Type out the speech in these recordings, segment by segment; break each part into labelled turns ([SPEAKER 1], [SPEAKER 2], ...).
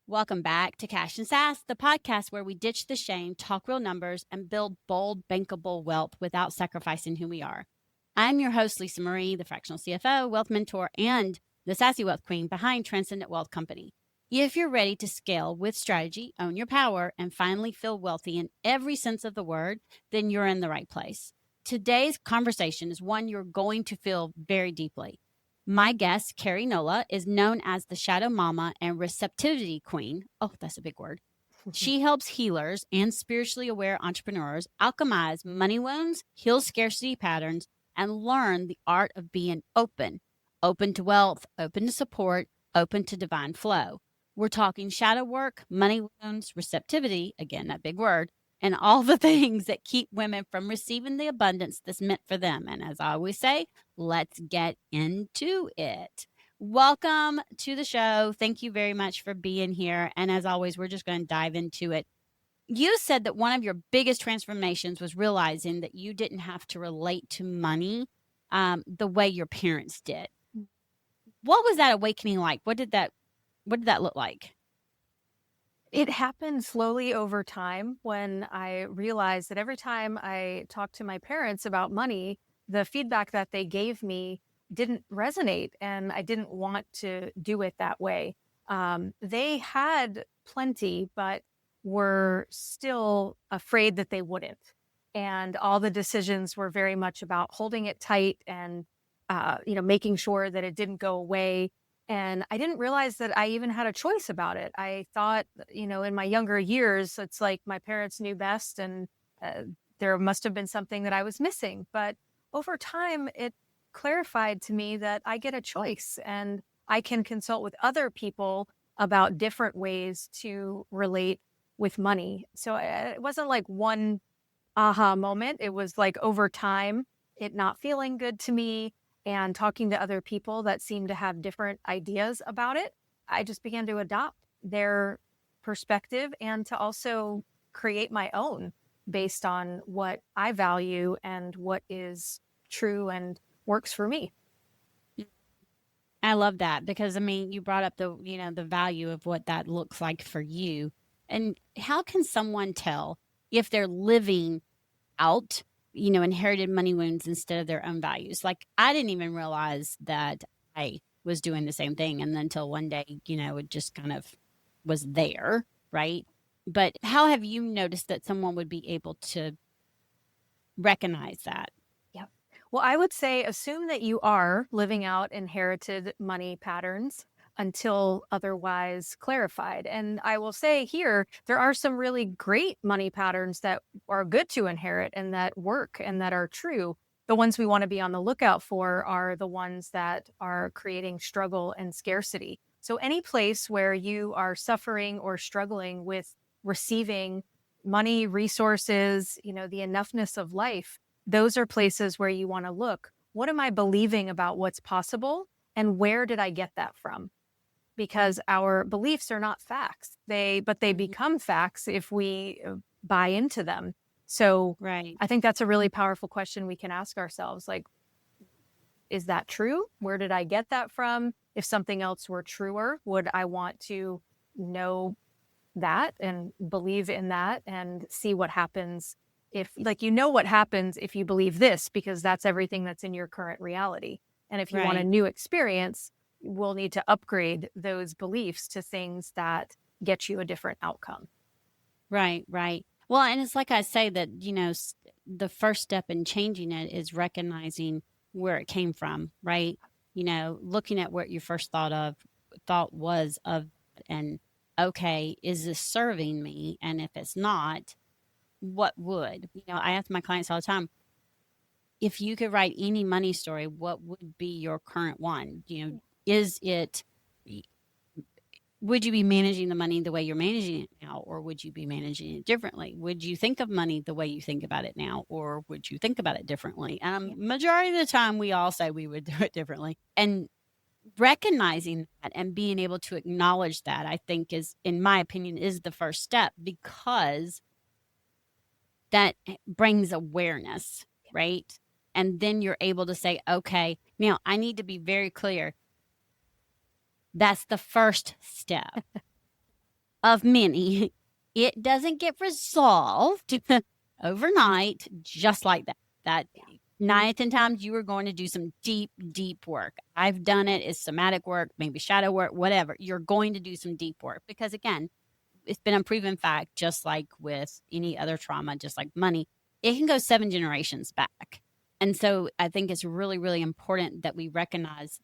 [SPEAKER 1] Welcome back to Cash and Sass, the podcast where we ditch the shame, talk real numbers, and build bold, bankable wealth without sacrificing who we are. I'm your host, Lisa Marie, the fractional CFO, wealth mentor, and the sassy wealth queen behind Transcendent Wealth Company. If you're ready to scale with strategy, own your power, and finally feel wealthy in every sense of the word, then you're in the right place. Today's conversation is one you're going to feel very deeply. My guest, Keri Nola, is known as the Shadow Mama and Receptivity Queen. Oh, that's a big word. She helps healers and spiritually aware entrepreneurs alchemize money wounds, heal scarcity patterns, and learn the art of being open to wealth, open to support, open to divine flow. We're talking shadow work, money wounds, receptivity, again, that big word, and all the things that keep women from receiving the abundance that's meant for them. And as I always say, let's get into it. Welcome to the show. Thank you very much for being here. And as always, we're just going to dive into it. You said that one of your biggest transformations was realizing that you didn't have to relate to money the way your parents did. What was that awakening like? What did that look like?
[SPEAKER 2] It happened slowly over time when I realized that every time I talked to my parents about money, the feedback that they gave me didn't resonate, and I didn't want to do it that way. They had plenty, but were still afraid that they wouldn't. And all the decisions were very much about holding it tight and, making sure that it didn't go away. And I didn't realize that I even had a choice about it. I thought, in my younger years, it's like my parents knew best, and there must have been something that I was missing. But over time, it clarified to me that I get a choice, and I can consult with other people about different ways to relate with money. So it wasn't like one aha moment. It was like over time, it not feeling good to me and talking to other people that seemed to have different ideas about it. I just began to adopt their perspective and to also create my own based on what I value and what is true and works for me.
[SPEAKER 1] I love that because you brought up the value of what that looks like for you. And how can someone tell if they're living out, inherited money wounds instead of their own values? Like I didn't even realize that I was doing the same thing. And until one day, it just kind of was there. Right. But how have you noticed that someone would be able to recognize that?
[SPEAKER 2] Yep. Well, I would say assume that you are living out inherited money patterns until otherwise clarified. And I will say here, there are some really great money patterns that are good to inherit and that work and that are true. The ones we want to be on the lookout for are the ones that are creating struggle and scarcity. So, any place where you are suffering or struggling with receiving money, resources, the enoughness of life, those are places where you want to look. What am I believing about what's possible? And where did I get that from? Because our beliefs are not facts. But they become facts if we buy into them. So
[SPEAKER 1] Right.
[SPEAKER 2] I think that's a really powerful question we can ask ourselves. Like, is that true? Where did I get that from? If something else were truer, would I want to know that and believe in that and see what happens if, like, what happens if you believe this, because that's everything that's in your current reality. And if you want a
[SPEAKER 1] Right.
[SPEAKER 2] new experience, we'll need to upgrade those beliefs to things that get you a different outcome.
[SPEAKER 1] Right, right. Well, and it's like I say that, the first step in changing it is recognizing where it came from, right? Looking at what your first thought was of, and okay, is this serving me? And if it's not, what would? I ask my clients all the time, if you could write any money story, what would be your current one? Is it would you be managing the money the way you're managing it now, or would you be managing it differently? Would you think of money the way you think about it now, or would you think about it differently? Majority of the time, we all say we would do it differently. And recognizing that and being able to acknowledge that, I think is, in my opinion, is the first step, because that brings awareness, right? And then you're able to say, okay, now I need to be very clear. That's the first step. of many. It doesn't get resolved overnight, just like that. That
[SPEAKER 2] Yeah.
[SPEAKER 1] 9 out of 10 times you are going to do some deep, deep work. I've done it. It's somatic work, maybe shadow work, whatever. You're going to do some deep work because, again, it's been a proven fact, just like with any other trauma, just like money, it can go 7 generations back. And so I think it's really, really important that we recognize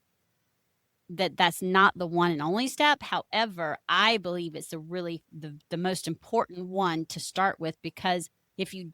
[SPEAKER 1] that that's not the one and only step. However, I believe it's the most important one to start with, because if you're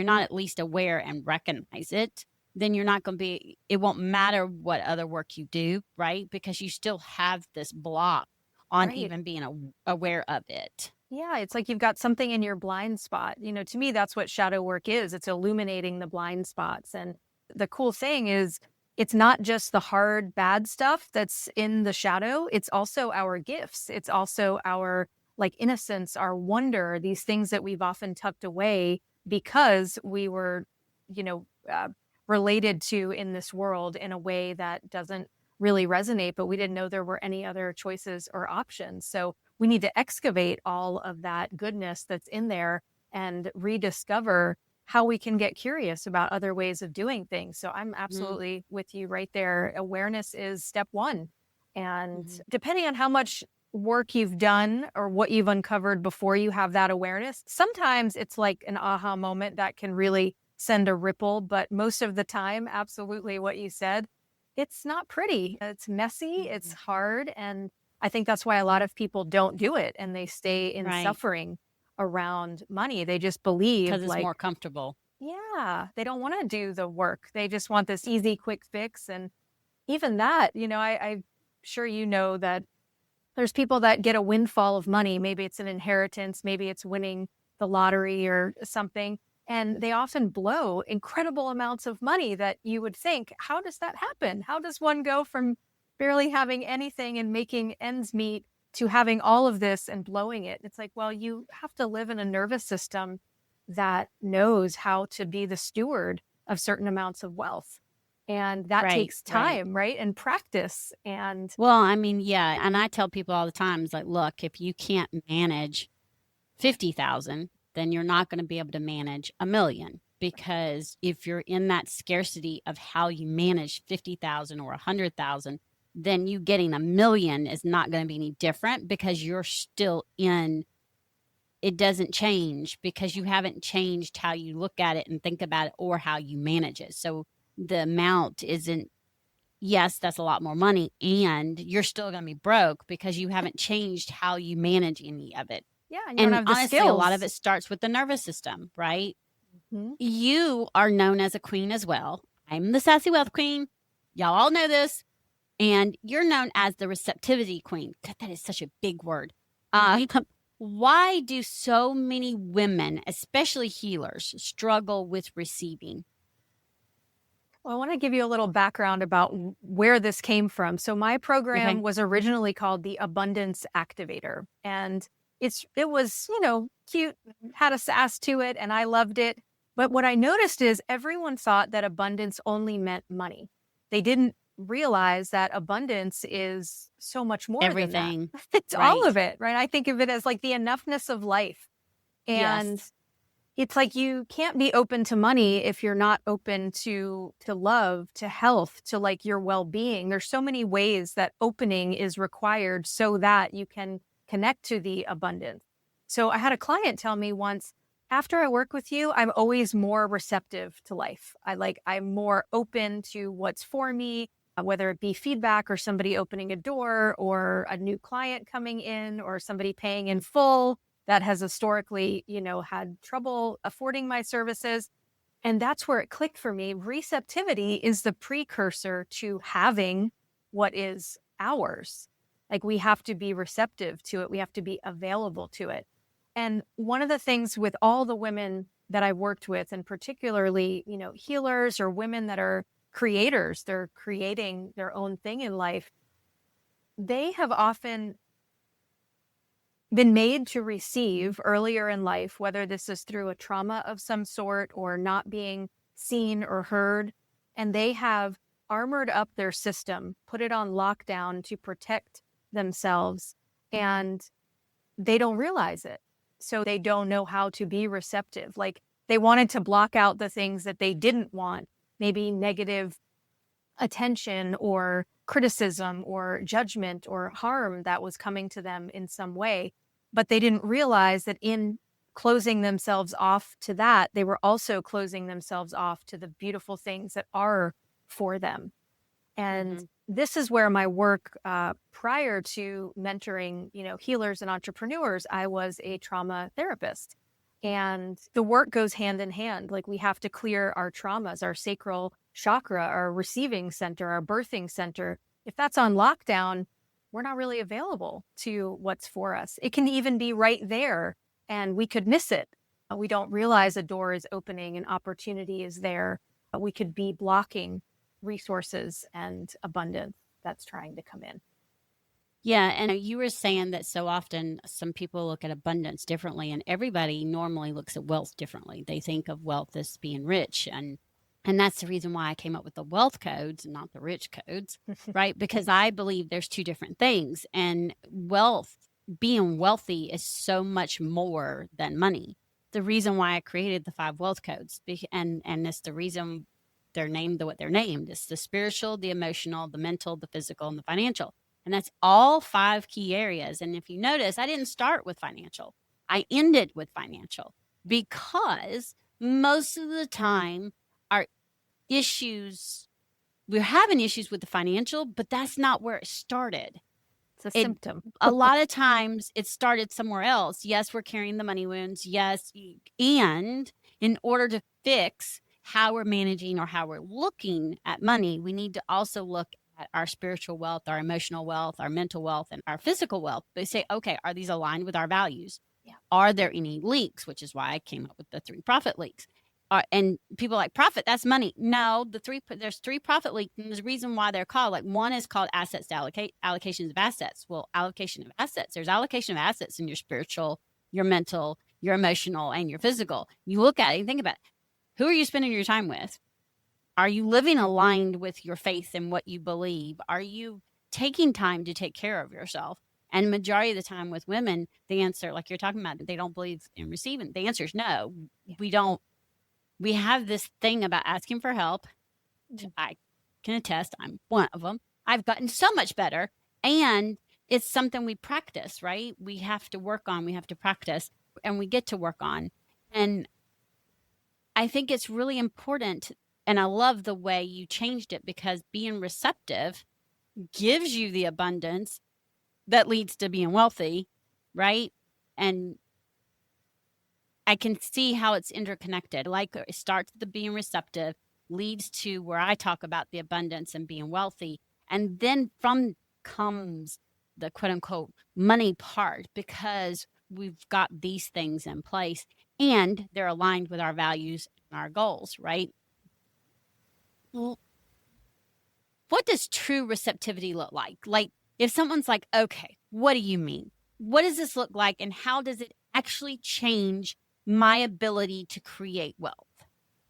[SPEAKER 1] not at least aware and recognize it, then you're not going to be, it won't matter what other work you do, right? Because you still have this block on
[SPEAKER 2] Right.
[SPEAKER 1] even being aware of it.
[SPEAKER 2] Yeah, it's like you've got something in your blind spot. To me, that's what shadow work is. It's illuminating the blind spots. And the cool thing is, it's not just the hard, bad stuff that's in the shadow. It's also our gifts. It's also our like innocence, our wonder, these things that we've often tucked away because we were, you know, uh, related to in this world in a way that doesn't really resonate, but we didn't know there were any other choices or options. So we need to excavate all of that goodness that's in there and rediscover how we can get curious about other ways of doing things. So I'm
[SPEAKER 1] Mm-hmm.
[SPEAKER 2] absolutely with you right there. Awareness is step one. And
[SPEAKER 1] Mm-hmm.
[SPEAKER 2] depending on how much work you've done or what you've uncovered before you have that awareness, sometimes it's like an aha moment that can really send a ripple. But most of the time, absolutely what you said, it's not pretty. It's messy, it's
[SPEAKER 1] Mm-hmm.
[SPEAKER 2] hard. And I think that's why a lot of people don't do it and they stay in
[SPEAKER 1] Right.
[SPEAKER 2] suffering around money. They just
[SPEAKER 1] Because
[SPEAKER 2] believe
[SPEAKER 1] it's more
[SPEAKER 2] like,
[SPEAKER 1] comfortable.
[SPEAKER 2] yeah, they don't want to do the work. They just want this easy, quick fix. And even that, I'm sure you know that there's people that get a windfall of money. Maybe it's an inheritance, maybe it's winning the lottery or something. And they often blow incredible amounts of money that you would think, how does that happen? How does one go from barely having anything and making ends meet to having all of this and blowing it? It's like, well, you have to live in a nervous system that knows how to be the steward of certain amounts of wealth. And that
[SPEAKER 1] Right.
[SPEAKER 2] takes
[SPEAKER 1] Right.
[SPEAKER 2] time, right? And practice. And
[SPEAKER 1] Well, I mean, yeah. And I tell people all the time, it's like, look, if you can't manage 50,000, then you're not going to be able to manage 1 million. Because if you're in that scarcity of how you manage 50,000 or 100,000, then you getting 1 million is not going to be any different, because you're still in, it doesn't change because you haven't changed how you look at it and think about it or how you manage it. So the amount isn't, yes, that's a lot more money, and you're still going to be broke because you haven't changed how you manage any of it.
[SPEAKER 2] yeah, and you don't
[SPEAKER 1] And
[SPEAKER 2] have the
[SPEAKER 1] honestly, a lot of
[SPEAKER 2] skills.
[SPEAKER 1] it starts with the nervous system, right?
[SPEAKER 2] Mhm.
[SPEAKER 1] You are known as a queen as well. I'm the sassy wealth queen. Y'all all know this. And you're known as the receptivity queen. God, that is such a big word. Uh, why do so many women, especially healers, struggle with receiving?
[SPEAKER 2] Well, I want to give you a little background about where this came from. So my program
[SPEAKER 1] Okay.
[SPEAKER 2] was originally called the Abundance Activator, and it was, cute, had a sass to it, and I loved it. But what I noticed is everyone thought that abundance only meant money. They didn't realize that abundance is so much more than that.
[SPEAKER 1] Everything.
[SPEAKER 2] It's all of
[SPEAKER 1] Right.
[SPEAKER 2] it, right? I think of it as like the enoughness of life. And
[SPEAKER 1] Yes.
[SPEAKER 2] it's like you can't be open to money if you're not open to love, to health, to like your well-being. There's so many ways that opening is required so that you can connect to the abundance. So I had a client tell me once, after I work with you, I'm always more receptive to life. I'm more open to what's for me, whether it be feedback or somebody opening a door or a new client coming in or somebody paying in full that has historically, had trouble affording my services. And that's where it clicked for me. Receptivity is the precursor to having what is ours. Like we have to be receptive to it, we have to be available to it. And one of the things with all the women that I worked with, and particularly, healers or women that are creators, they're creating their own thing in life, they have often been made to receive earlier in life, whether this is through a trauma of some sort or not being seen or heard. And they have armored up their system, put it on lockdown to protect themselves. And they don't realize it. So they don't know how to be receptive. Like they wanted to block out the things that they didn't want, maybe negative attention or criticism or judgment or harm that was coming to them in some way. But they didn't realize that in closing themselves off to that, they were also closing themselves off to the beautiful things that are for them. And this is where my work prior to mentoring, healers and entrepreneurs, I was a trauma therapist. And the work goes hand in hand. Like we have to clear our traumas, our sacral chakra, our receiving center, our birthing center. If that's on lockdown, we're not really available to what's for us. It can even be right there and we could miss it. We don't realize a door is opening and opportunity is there. We could be blocking resources and abundance that's trying to come in.
[SPEAKER 1] Yeah. And you were saying that so often some people look at abundance differently, and everybody normally looks at wealth differently. They think of wealth as being rich. And that's the reason why I came up with the wealth codes and not the rich codes, right? Because I believe there's two different things. And wealth, being wealthy is so much more than money. The reason why I created the 5 wealth codes, and it's the reason they're named what they're named. It's the spiritual, the emotional, the mental, the physical, and the financial. And that's all 5 key areas. And if you notice, I didn't start with financial. I ended with financial because most of the time our issues, we're having issues with the financial, but that's not where it started.
[SPEAKER 2] It's a symptom.
[SPEAKER 1] A lot of times it started somewhere else. Yes, we're carrying the money wounds. Yes. And in order to fix how we're managing or how we're looking at money, we need to also look at our spiritual wealth, our emotional wealth, our mental wealth, and our physical wealth. They say, okay, are these aligned with our values?
[SPEAKER 2] Yeah.
[SPEAKER 1] Are there any leaks? Which is why I came up with the 3 profit leaks. And people are like, profit, that's money. No, there's 3 profit leaks. And there's a reason why they're called. Like one is called assets to allocations of assets. Well, allocation of assets. There's allocation of assets in your spiritual, your mental, your emotional, and your physical. You look at it and think about it. Who are you spending your time with? Are you living aligned with your faith and what you believe? Are you taking time to take care of yourself? And majority of the time with women, the answer, like you're talking about, they don't believe in receiving. The answer is no. We don't. We have this thing about asking for help. I can attest, I'm one of them. I've gotten so much better. And it's something we practice, right? We have to work on, we have to practice, and we get to work on. And I think it's really important. And I love the way you changed it, because being receptive gives you the abundance that leads to being wealthy, right? And I can see how it's interconnected. Like it starts with the being receptive, leads to where I talk about the abundance and being wealthy. And then from comes the quote unquote money part, because we've got these things in place and they're aligned with our values and our goals, right? Well, what does true receptivity look like? Like if someone's like, okay, what do you mean? What does this look like? And how does it actually change my ability to create wealth?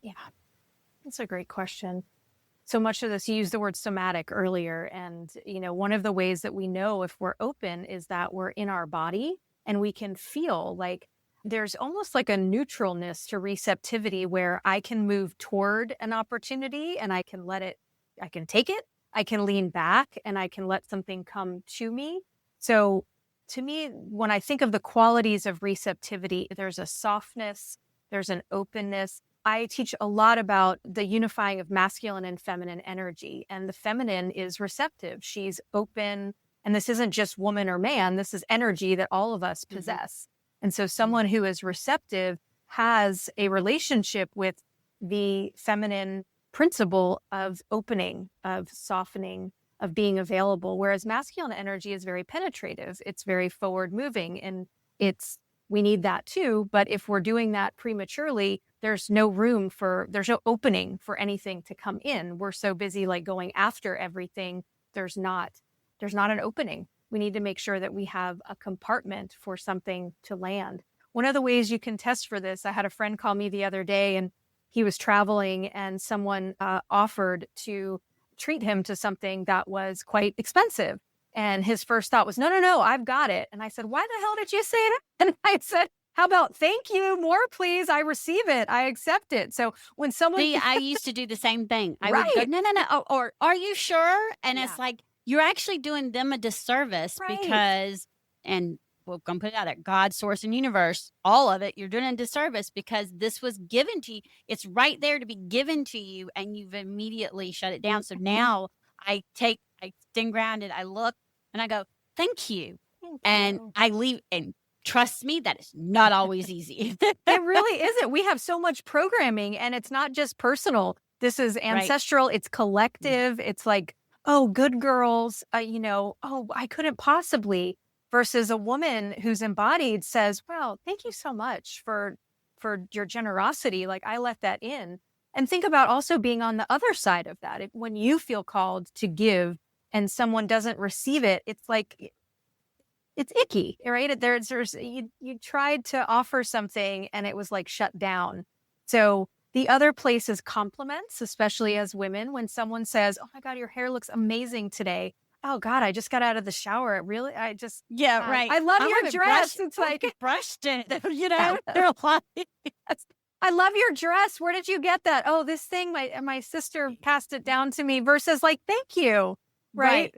[SPEAKER 2] Yeah, that's a great question. So much of this, you used the word somatic earlier. And, one of the ways that we know if we're open is that we're in our body and we can feel like there's almost like a neutralness to receptivity where I can move toward an opportunity and I can take it, I can lean back and I can let something come to me. So to me, when I think of the qualities of receptivity, there's a softness, there's an openness. I teach a lot about the unifying of masculine and feminine energy. And the feminine is receptive. She's open. And this isn't just woman or man. This is energy that all of us possess. And so someone who is receptive has a relationship with the feminine principle of opening, of softening, of being available. Whereas masculine energy is very penetrative. It's very forward moving. And we need that too. But if we're doing that prematurely, there's no opening for anything to come in. We're so busy like going after everything. There's not an opening. We need to make sure that we have a compartment for something to land. One of the ways you can test for this, I had a friend call me the other day and he was traveling and someone offered to treat him to something that was quite expensive. And his first thought was, no, I've got it. And I said, why the hell did you say that? And I said, how about thank you, more please. I receive it. I accept it. So when someone,
[SPEAKER 1] See, I used to do the same thing. I would go,
[SPEAKER 2] right.
[SPEAKER 1] no, or are you sure? And
[SPEAKER 2] Yeah.
[SPEAKER 1] it's like, you're actually doing them a disservice
[SPEAKER 2] Right.
[SPEAKER 1] because, and we're going to put it out there, God, source, and universe, all of it, you're doing a disservice because this was given to you. It's right there to be given to you, and you've immediately shut it down. So now I stand grounded, I look, and I go, thank you.
[SPEAKER 2] Thank
[SPEAKER 1] And
[SPEAKER 2] you.
[SPEAKER 1] I leave, and trust me, that is not always easy.
[SPEAKER 2] It really isn't. We have so much programming, and it's not just personal. This is ancestral. Right. It's collective. It's like, oh, good girls, oh, I couldn't possibly, versus a woman who's embodied says, well, thank you so much for your generosity. Like, I let that in. And think about also being on the other side of that. When you feel called to give and someone doesn't receive it, it's like, it's icky, right? You tried to offer something and it was like shut down. So the other place is compliments, especially as women. When someone says, oh my God, your hair looks amazing today. Oh God, I just got out of the shower. Really?
[SPEAKER 1] Yeah, right.
[SPEAKER 2] I love your dress. It's like,
[SPEAKER 1] brushed it, they're like,
[SPEAKER 2] I love your dress. Where did you get that? Oh, this thing, my sister passed it down to me, versus like, thank you. Right.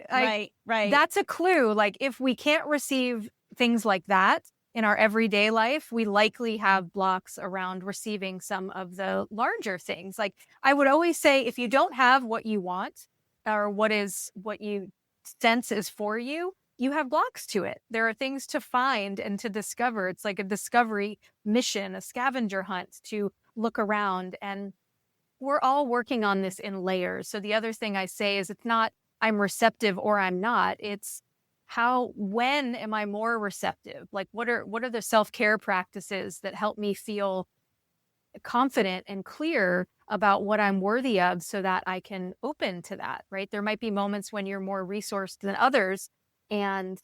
[SPEAKER 1] Right.
[SPEAKER 2] That's a clue. Like, if we can't receive things like that in our everyday life, we likely have blocks around receiving some of the larger things. Like, I would always say, if you don't have what you want or what you sense is for you, you have blocks to it. There are things to find and to discover. It's like a discovery mission, a scavenger hunt to look around. And we're all working on this in layers. So the other thing I say is, it's not I'm receptive or I'm not. It's when am I more receptive? Like, what are the self-care practices that help me feel confident and clear about what I'm worthy of, so that I can open to that, right? There might be moments when you're more resourced than others and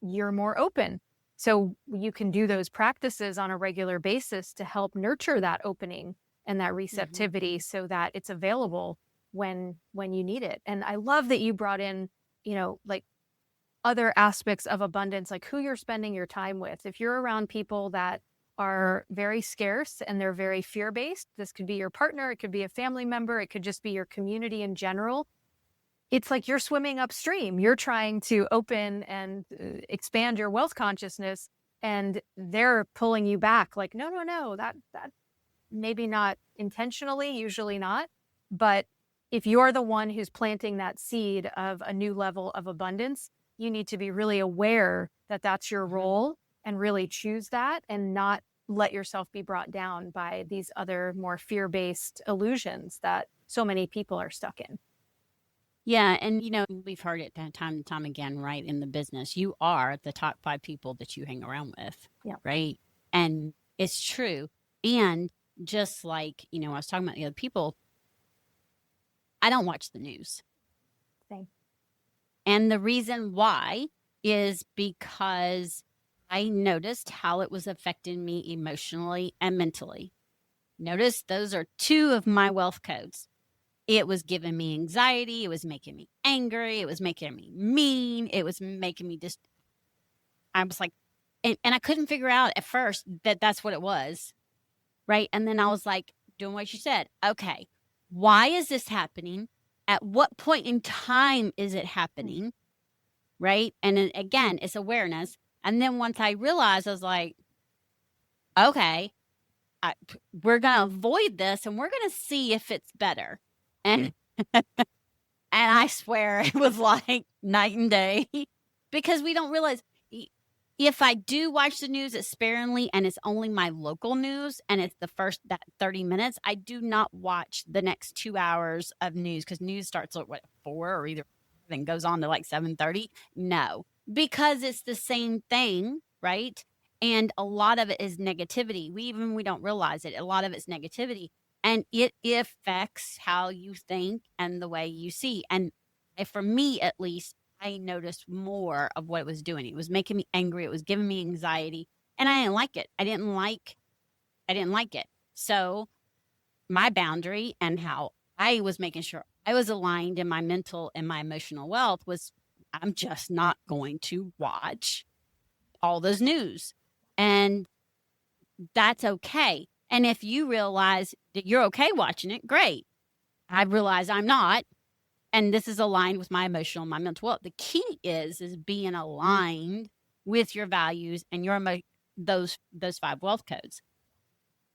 [SPEAKER 2] you're more open. So you can do those practices on a regular basis to help nurture that opening and that receptivity, so that it's available when you need it. And I love that you brought in, like, other aspects of abundance, like who you're spending your time with. If you're around people that are very scarce and they're very fear-based, this could be your partner, it could be a family member, it could just be your community in general. It's like you're swimming upstream. You're trying to open and expand your wealth consciousness, and they're pulling you back. Like, no, that maybe not intentionally, usually not. But if you're the one who's planting that seed of a new level of abundance, you need to be really aware that that's your role, and really choose that, and not let yourself be brought down by these other more fear-based illusions that so many people are stuck in.
[SPEAKER 1] Yeah. And, we've heard it time and time again, right? In the business, you are the top 5 people that you hang around with.
[SPEAKER 2] Yeah.
[SPEAKER 1] Right. And it's true. And just like, I was talking about the other people, I don't watch the news.
[SPEAKER 2] Same.
[SPEAKER 1] And the reason why is because I noticed how it was affecting me emotionally and mentally. Notice those are 2 of my wealth codes. It was giving me anxiety. It was making me angry. It was making me mean. It was making me just, I was like, and I couldn't figure out at first that that's what it was. Right. And then I was like, doing what you said. Okay, why is this happening? At what point in time is it happening? Right. And then, again, it's awareness. And then once I realized, I was like, okay, we're going to avoid this, and we're going to see if it's better. And I swear it was like night and day, because we don't realize, if I do watch the news, it's sparingly, and it's only my local news, and it's the first 30 minutes. I do not watch the next 2 hours of news, because news starts at 4 or either, then goes on to like 7:30. No, because it's the same thing, right? And a lot of it is negativity. We don't realize it. A lot of it's negativity. And it affects how you think and the way you see. And for me, at least, I noticed more of what it was doing. It was making me angry. It was giving me anxiety. And I didn't like it. I didn't like it. So my boundary and how I was making sure I was aligned in my mental and my emotional wealth was, I'm just not going to watch all this news. And that's okay. And if you realize that you're okay watching it, great. I realize I'm not, and this is aligned with my emotional, my mental health. The key is being aligned with your values and your those 5 wealth codes.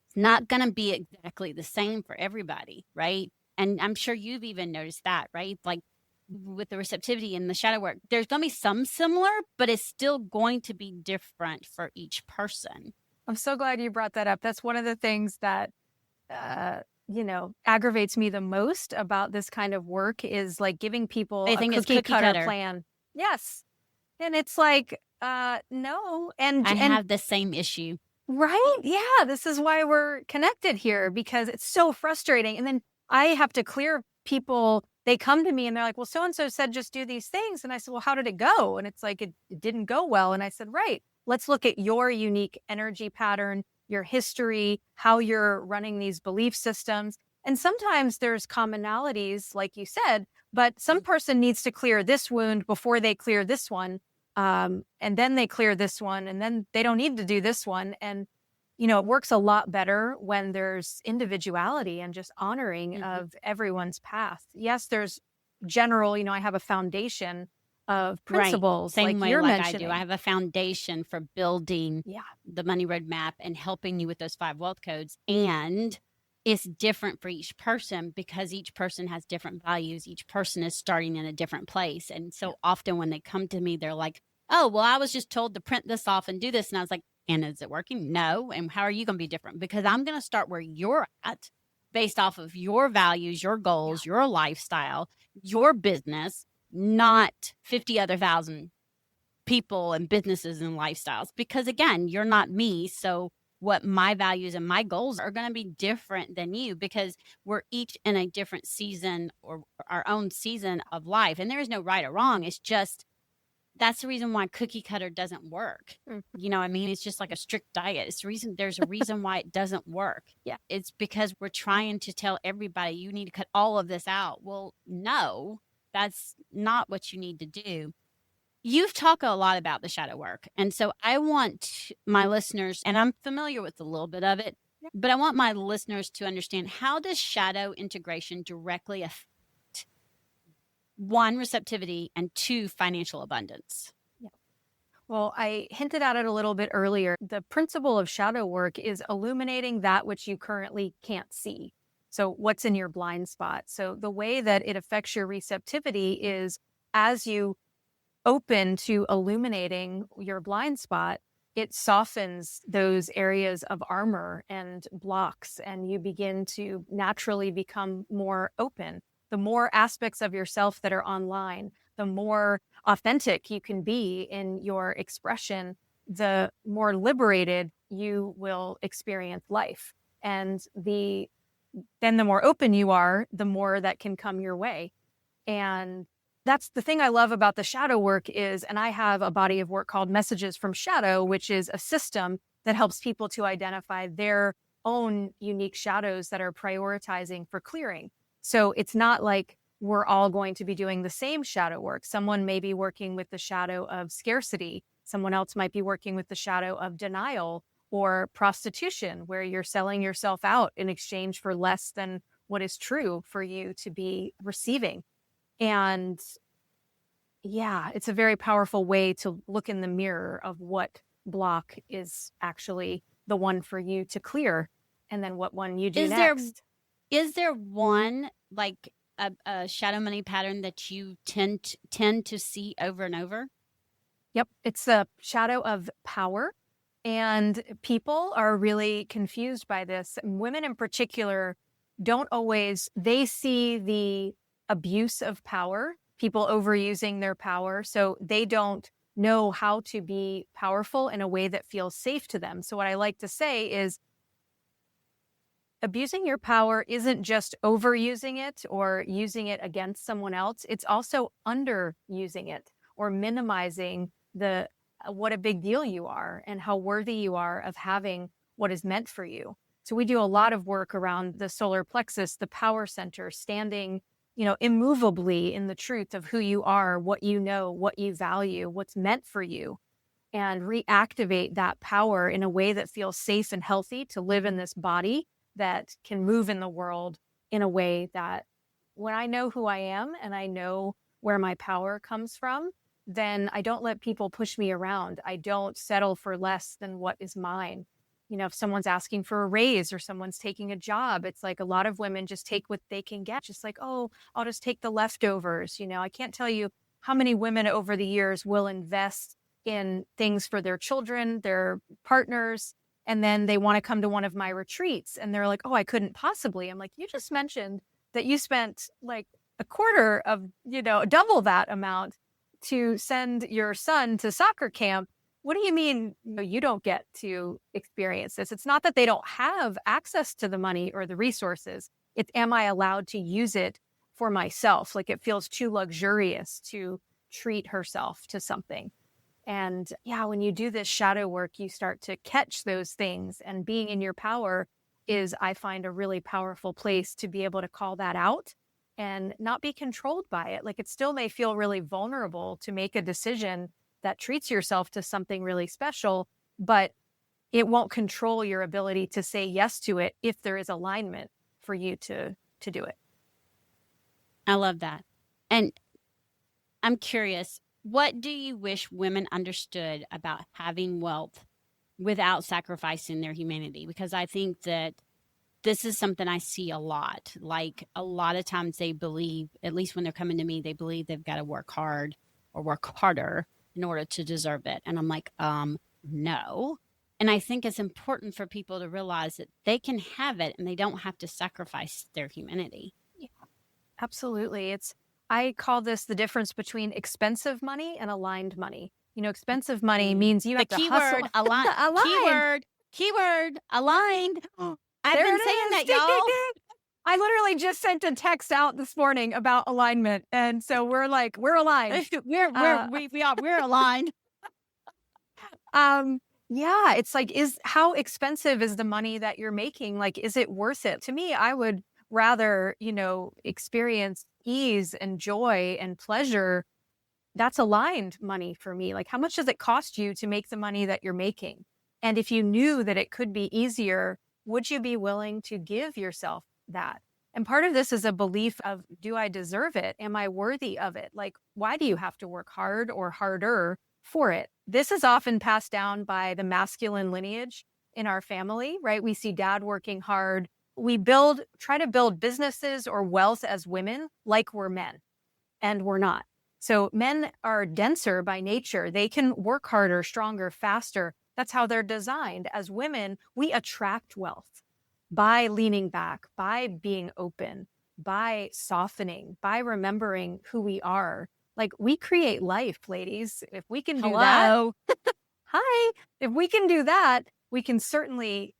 [SPEAKER 1] It's not going to be exactly the same for everybody, right? And I'm sure you've even noticed that, right? Like with the receptivity and the shadow work, there's going to be some similar, but it's still going to be different for each person.
[SPEAKER 2] I'm so glad you brought that up. That's one of the things that, aggravates me the most about this kind of work is like giving people
[SPEAKER 1] They
[SPEAKER 2] a
[SPEAKER 1] think it's
[SPEAKER 2] cookie
[SPEAKER 1] cookie
[SPEAKER 2] cutter
[SPEAKER 1] cutter.
[SPEAKER 2] plan. Yes. And it's like, no. And
[SPEAKER 1] I have the same issue.
[SPEAKER 2] right. Yeah. This is why we're connected here, because it's so frustrating. And then I have to clear people. They come to me and they're like, well, so-and-so said, just do these things. And I said, well, how did it go? And it's like, it didn't go well. And I said, right, let's look at your unique energy pattern, your history, how you're running these belief systems. And sometimes there's commonalities, like you said, but some person needs to clear this wound before they clear this one. And then they clear this one, and then they don't need to do this one. And, it works a lot better when there's individuality and just honoring of everyone's path. Yes, there's general, I have a foundation of principles
[SPEAKER 1] Same
[SPEAKER 2] like
[SPEAKER 1] way
[SPEAKER 2] you're
[SPEAKER 1] like
[SPEAKER 2] mentioning.
[SPEAKER 1] I do. I have a foundation for building
[SPEAKER 2] Yeah.
[SPEAKER 1] the money roadmap and helping you with those 5 wealth codes. And it's different for each person because each person has different values. Each person is starting in a different place. And so often when they come to me, they're like, oh, well, I was just told to print this off and do this. And I was like, and is it working? No. And how are you going to be different? Because I'm going to start where you're at based off of your values, your goals, your lifestyle, your business, not 50 other thousand people and businesses and lifestyles. Because again, you're not me. So what my values and my goals are going to be different than you because we're each in a different season or our own season of life. And there is no right or wrong. It's just that's the reason why cookie cutter doesn't work. You know what I mean? It's just like a strict diet. There's a reason why it doesn't work.
[SPEAKER 2] Yeah.
[SPEAKER 1] It's because we're trying to tell everybody you need to cut all of this out. Well, no, that's not what you need to do. You've talked a lot about the shadow work. And so I want my listeners, and I'm familiar with a little bit of it, but I want my listeners to understand, how does shadow integration directly affect 1, receptivity, and 2, financial abundance?
[SPEAKER 2] Yeah. Well, I hinted at it a little bit earlier. The principle of shadow work is illuminating that which you currently can't see. So what's in your blind spot? So the way that it affects your receptivity is as you open to illuminating your blind spot, it softens those areas of armor and blocks, and you begin to naturally become more open. The more aspects of yourself that are online, the more authentic you can be in your expression, the more liberated you will experience life. And then the more open you are, the more that can come your way. And that's the thing I love about the shadow work is, and I have a body of work called Messages from Shadow, which is a system that helps people to identify their own unique shadows that are prioritizing for clearing. So it's not like we're all going to be doing the same shadow work. Someone may be working with the shadow of scarcity. Someone else might be working with the shadow of denial or prostitution, where you're selling yourself out in exchange for less than what is true for you to be receiving. And yeah, it's a very powerful way to look in the mirror of what block is actually the one for you to clear, and then what one you do next.
[SPEAKER 1] Is there one, like a shadow money pattern that you tend to see over and over?
[SPEAKER 2] Yep, it's the shadow of power. And people are really confused by this. Women in particular don't always, they see the abuse of power, people overusing their power. So they don't know how to be powerful in a way that feels safe to them. So what I like to say is abusing your power isn't just overusing it or using it against someone else. It's also underusing it or minimizing the what a big deal you are and how worthy you are of having what is meant for you. So we do a lot of work around the solar plexus, the power center, standing immovably in the truth of who you are, what you know, what you value, what's meant for you, and reactivate that power in a way that feels safe and healthy to live in this body that can move in the world in a way that when I know who I am and I know where my power comes from, then I don't let people push me around. I don't settle for less than what is mine. If someone's asking for a raise or someone's taking a job, it's like a lot of women just take what they can get, just like, oh, I'll just take the leftovers. I can't tell you how many women over the years will invest in things for their children, their partners, and then they want to come to one of my retreats and they're like, oh, I couldn't possibly. I'm like, you just mentioned that you spent like a quarter of, double that amount to send your son to soccer camp. What do you mean you don't get to experience this? It's not that they don't have access to the money or the resources. It's, am I allowed to use it for myself? Like it feels too luxurious to treat herself to something. And yeah, when you do this shadow work, you start to catch those things. And being in your power is, I find, a really powerful place to be able to call that out and not be controlled by it. Like it still may feel really vulnerable to make a decision that treats yourself to something really special, but it won't control your ability to say yes to it if there is alignment for you to do it.
[SPEAKER 1] I love that. And I'm curious, what do you wish women understood about having wealth without sacrificing their humanity? Because I think that this is something I see a lot. Like a lot of times they believe, at least when they're coming to me, they believe they've got to work hard or work harder in order to deserve it. And I'm like, no. And I think it's important for people to realize that they can have it and they don't have to sacrifice their humanity.
[SPEAKER 2] Yeah, absolutely. I call this the difference between expensive money and aligned money. Expensive money means you have to hustle.
[SPEAKER 1] Aligned. Keyword, aligned. I've
[SPEAKER 2] There
[SPEAKER 1] been
[SPEAKER 2] it
[SPEAKER 1] saying
[SPEAKER 2] is.
[SPEAKER 1] that,
[SPEAKER 2] Ding,
[SPEAKER 1] y'all.
[SPEAKER 2] ding, ding. I literally just sent a text out this morning about alignment. And so we're aligned.
[SPEAKER 1] we're aligned.
[SPEAKER 2] Yeah, it's like, how expensive is the money that you're making? Like, is it worth it? To me, I would rather, experience ease and joy and pleasure. That's aligned money for me. Like, how much does it cost you to make the money that you're making? And if you knew that it could be easier, would you be willing to give yourself that? And part of this is a belief of, do I deserve it? Am I worthy of it? Like, why do you have to work hard or harder for it? This is often passed down by the masculine lineage in our family, right? We see dad working hard. We try to build businesses or wealth as women like we're men, and we're not. So men are denser by nature. They can work harder, stronger, faster. That's how they're designed. As women, we attract wealth by leaning back, by being open, by softening, by remembering who we are. Like, we create life, ladies. If we can do that, hi. If we can do that, we can certainly,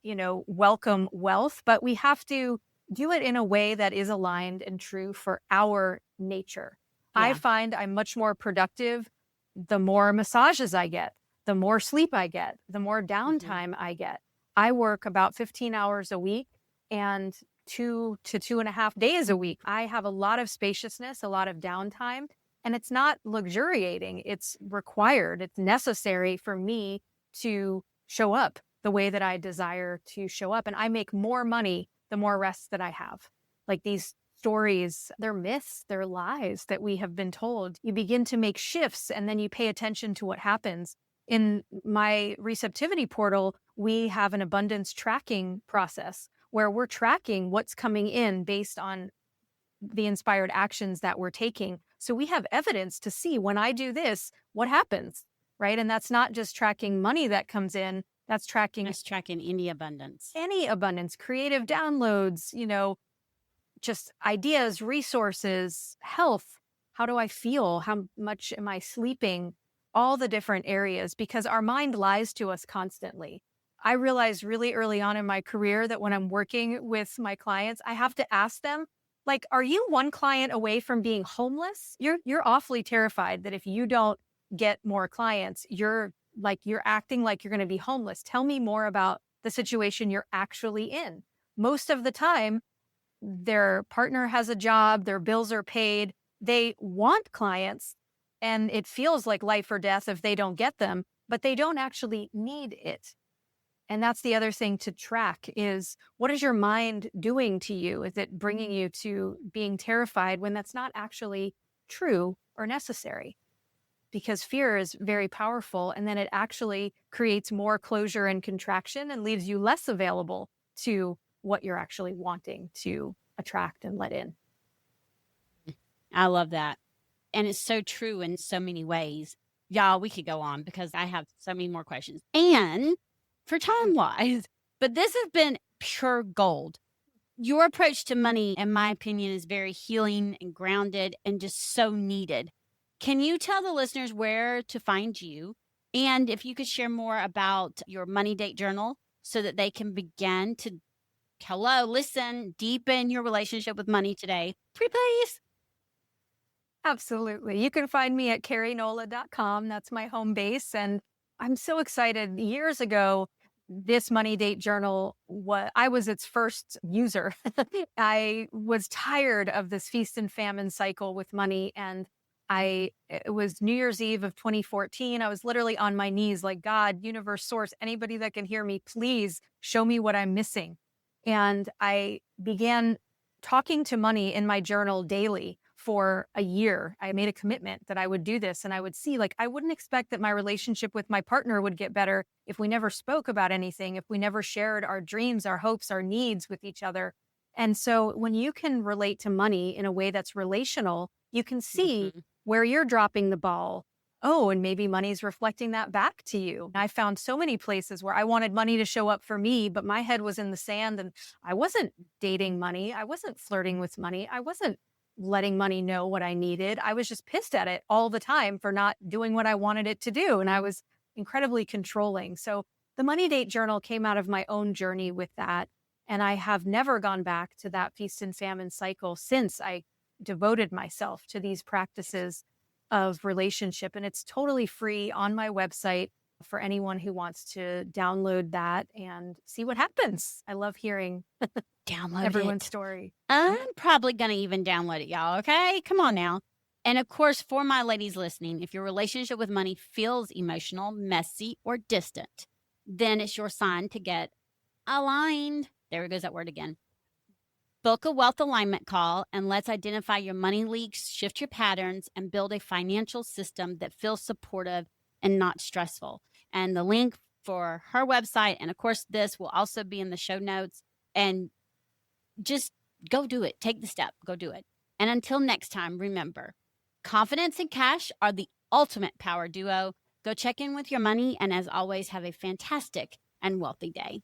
[SPEAKER 2] welcome wealth, but we have to do it in a way that is aligned and true for our nature. Yeah. I find I'm much more productive the more massages I get, the more sleep I get, the more downtime I get. I work about 15 hours a week and 2 to 2.5 days a week. I have a lot of spaciousness, a lot of downtime, and it's not luxuriating. It's required. It's necessary for me to show up the way that I desire to show up. And I make more money the more rest that I have. Like, these stories, they're myths, they're lies that we have been told. You begin to make shifts and then you pay attention to what happens. In my receptivity portal, we have an abundance tracking process where we're tracking what's coming in based on the inspired actions that we're taking. So we have evidence to see, when I do this, what happens, right? And that's not just tracking money that comes in, that's tracking
[SPEAKER 1] any abundance.
[SPEAKER 2] Any abundance, creative downloads, just ideas, resources, health. How do I feel? How much am I sleeping? All the different areas, because our mind lies to us constantly. I realized really early on in my career that when I'm working with my clients, I have to ask them, like, are you one client away from being homeless? You're awfully terrified that if you don't get more clients, you're acting like you're going to be homeless. Tell me more about the situation you're actually in. Most of the time, their partner has a job, their bills are paid, they want clients, and it feels like life or death if they don't get them, but they don't actually need it. And that's the other thing to track is what is your mind doing to you? Is it bringing you to being terrified when that's not actually true or necessary? Because fear is very powerful, and then it actually creates more closure and contraction and leaves you less available to what you're actually wanting to attract and let in.
[SPEAKER 1] I love that. And it's so true in so many ways. Y'all, we could go on because I have so many more questions. And for time wise, but this has been pure gold. Your approach to money, in my opinion, is very healing and grounded and just so needed. Can you tell the listeners where to find you? And if you could share more about your money date journal so that they can begin to, deepen your relationship with money today. Please.
[SPEAKER 2] Absolutely. You can find me at kerinola.com. That's my home base. And I'm so excited. Years ago, this money date journal, I was its first user. I was tired of this feast and famine cycle with money. And it was New Year's Eve of 2014. I was literally on my knees like, God, universe, source, anybody that can hear me, please show me what I'm missing. And I began talking to money in my journal daily for a year. I made a commitment that I would do this, and I would see, like, I wouldn't expect that my relationship with my partner would get better if we never spoke about anything, if we never shared our dreams, our hopes, our needs with each other. And so when you can relate to money in a way that's relational, you can see
[SPEAKER 1] Mhm.
[SPEAKER 2] where you're dropping the ball. Oh, and maybe money's reflecting that back to you. I found so many places where I wanted money to show up for me, but my head was in the sand and I wasn't dating money. I wasn't flirting with money. I wasn't letting money know what I needed. I was just pissed at it all the time for not doing what I wanted it to do. And I was incredibly controlling. So the money date journal came out of my own journey with that. And I have never gone back to that feast and famine cycle since I devoted myself to these practices of relationship. And it's totally free on my website for anyone who wants to download that and see what happens. I love hearing
[SPEAKER 1] Download
[SPEAKER 2] everyone's
[SPEAKER 1] it.
[SPEAKER 2] story.
[SPEAKER 1] I'm probably going to even download it, y'all. Okay. Come on now. And of course, for my ladies listening, if your relationship with money feels emotional, messy, or distant, then it's your sign to get aligned. There goes that word again. Book a wealth alignment call and let's identify your money leaks, shift your patterns, and build a financial system that feels supportive and not stressful. And the link for her website and, of course, this will also be in the show notes. And just go do it. Take the step. Go do it. And until next time, remember, confidence and cash are the ultimate power duo. Go check in with your money. And as always, have a fantastic and wealthy day.